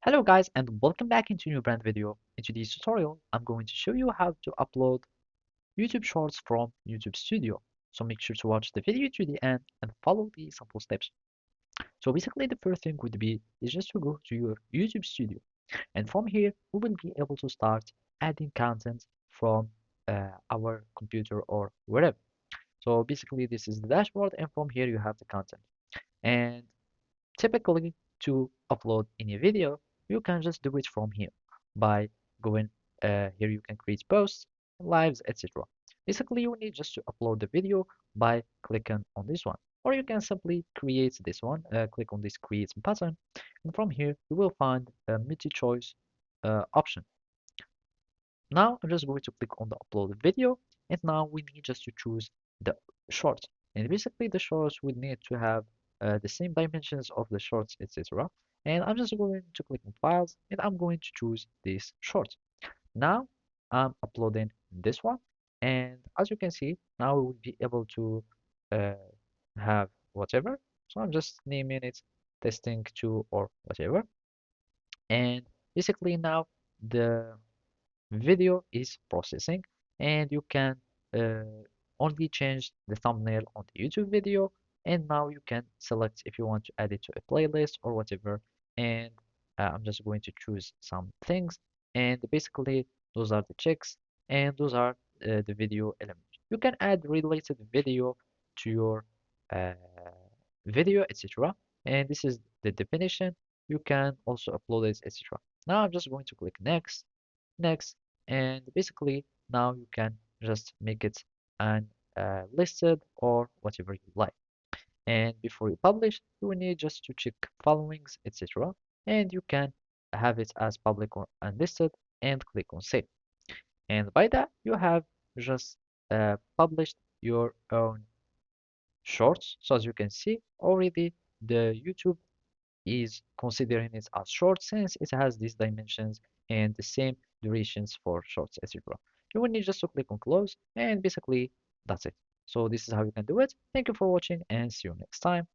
Hello guys and welcome back into a new brand video. In today's tutorial, I'm going to show you how to upload YouTube Shorts from YouTube Studio. So make sure to watch the video to the end and follow the simple steps. So basically the first thing would be is just to go to your YouTube Studio, and from here we will be able to start adding content from our computer or wherever. So basically this is the dashboard, and from here you have the content. And typically, to upload any video, you can just do it from here by going here. You can create posts, lives, etc. Basically, you need just to upload the video by clicking on this one, or you can simply create this one. Click on this create button, and from here you will find a multi-choice option. Now I'm just going to click on the upload video, and now we need just to choose the short. And basically the shorts would need to have the same dimensions of the shorts, etc. And I'm just going to click on files, and I'm going to choose this short. Now I'm uploading this one, and as you can see, now we will be able to uh, have whatever. So I'm just naming it testing 2 or whatever. And basically now the video is processing, and you can uh, only change the thumbnail on the YouTube video, and now you can select if you want to add it to a playlist or whatever. And I'm just going to choose some things, and basically those are the checks, and those are the video elements. You can add related video to your uh, video, etc. And this is the definition. You can also upload it, etc. Now I'm just going to click next, and basically now you can just make it listed or whatever you like. And before you publish, you will need just to check followings, etc. And you can have it as public or unlisted and click on save. And by that you have just published your own shorts. So as you can see already, the YouTube is considering it as short since it has these dimensions and the same durations for shorts, etc. You will need just to click on close, and basically that's it. So this is how you can do it. Thank you for watching, and see you next time.